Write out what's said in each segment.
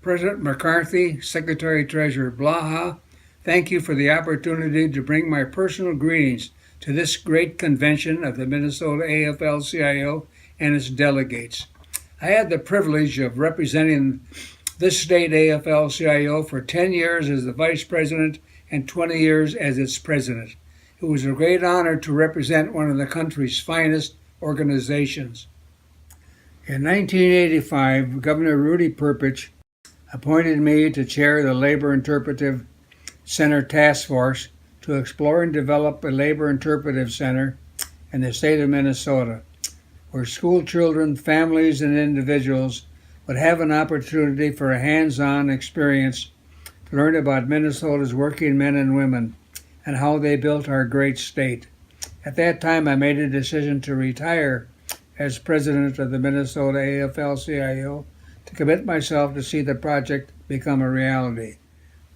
President McCarthy, Secretary-Treasurer Blaha, thank you for the opportunity to bring my personal greetings to this great convention of the Minnesota AFL-CIO and its delegates. I had the privilege of representing this state AFL-CIO for 10 years as the Vice President and 20 years as its President. It was a great honor to represent one of the country's finest organizations. In 1985, Governor Rudy Perpich appointed me to chair the Labor Interpretive Center Task Force to explore and develop a labor interpretive center in the state of Minnesota, where school children, families, and individuals would have an opportunity for a hands-on experience to learn about Minnesota's working men and women and how they built our great state. At that time, I made a decision to retire as president of the Minnesota AFL-CIO to commit myself to see the project become a reality.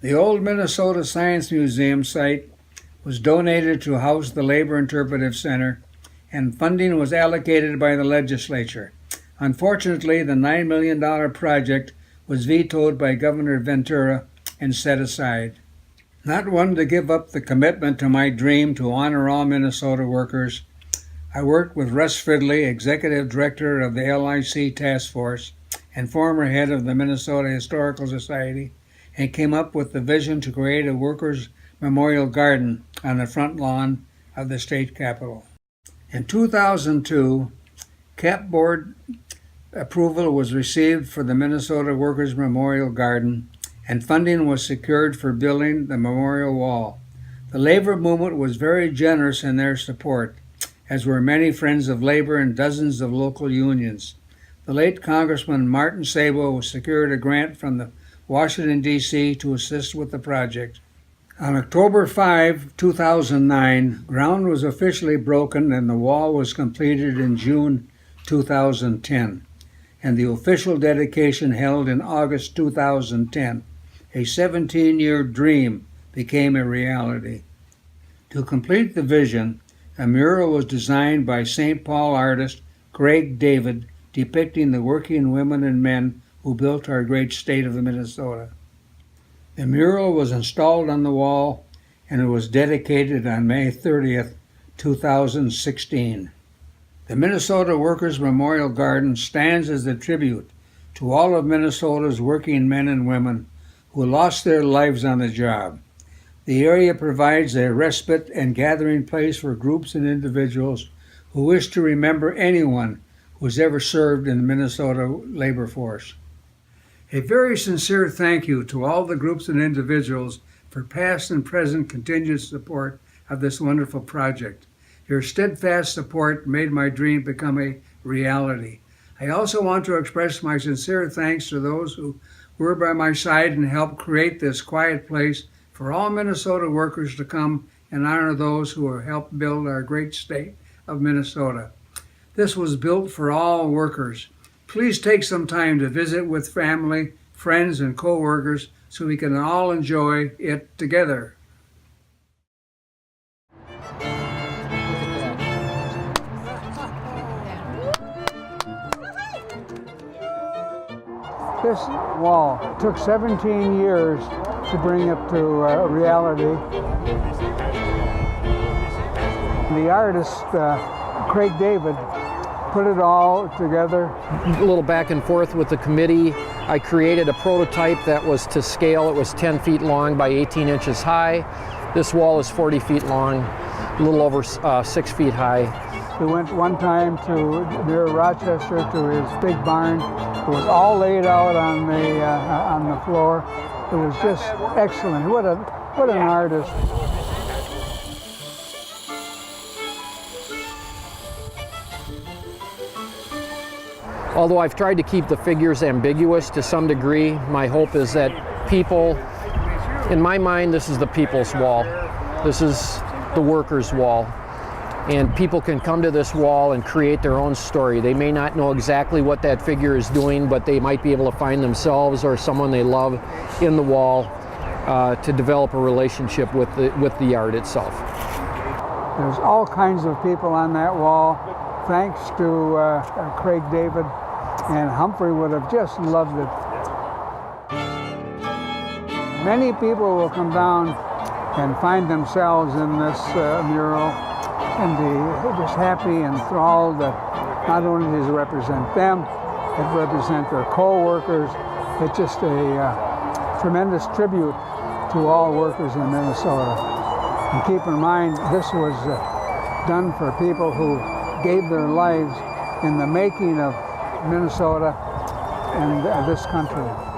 The old Minnesota Science Museum site was donated to house the Labor Interpretive Center, and funding was allocated by the legislature. Unfortunately, the $9 million project was vetoed by Governor Ventura and set aside. Not one to give up the commitment to my dream to honor all Minnesota workers, I worked with Russ Fridley, Executive Director of the LIC Task Force and former head of the Minnesota Historical Society, and came up with the vision to create a workers' memorial garden on the front lawn of the state capitol. In 2002, CAP Board approval was received for the Minnesota Workers' Memorial Garden, and funding was secured for building the memorial wall. The labor movement was very generous in their support, as were many friends of labor and dozens of local unions. The late Congressman Martin Sabo secured a grant from the Washington, D.C. to assist with the project. On October 5, 2009, ground was officially broken and the wall was completed in June 2010, and the official dedication held in August 2010. A 17-year dream became a reality. To complete the vision, a mural was designed by St. Paul artist Craig David, depicting the working women and men who built our great state of Minnesota. The mural was installed on the wall and it was dedicated on May 30th, 2016. The Minnesota Workers' Memorial Garden stands as a tribute to all of Minnesota's working men and women who lost their lives on the job. The area provides a respite and gathering place for groups and individuals who wish to remember anyone who has ever served in the Minnesota labor force. A very sincere thank you to all the groups and individuals for past and present continued support of this wonderful project. Your steadfast support made my dream become a reality. I also want to express my sincere thanks to those who were by my side and helped create this quiet place for all Minnesota workers to come and honor those who have helped build our great state of Minnesota. This was built for all workers. Please take some time to visit with family, friends, and co-workers so we can all enjoy it together. This wall took 17 years to bring it to reality. The artist, Craig David, put it all together. A little back and forth with the committee. I created a prototype that was to scale. It was 10 feet long by 18 inches high. This wall is 40 feet long, a little over 6 feet high. We went one time to near Rochester to his big barn. It was all laid out on the floor. It was just excellent. What an artist. Although I've tried to keep the figures ambiguous to some degree, my hope is that people, in my mind, this is the people's wall. This is the workers' wall. And people can come to this wall and create their own story. They may not know exactly what that figure is doing, but they might be able to find themselves or someone they love in the wall to develop a relationship with the art itself. There's all kinds of people on that wall. Thanks to Craig David, and Humphrey would have just loved it. many people will come down and find themselves in this mural and be just happy and enthralled that not only does it represent them, it represents their co-workers. It's just a tremendous tribute to all workers in Minnesota. And keep in mind, this was done for people who gave their lives in the making of Minnesota and this country.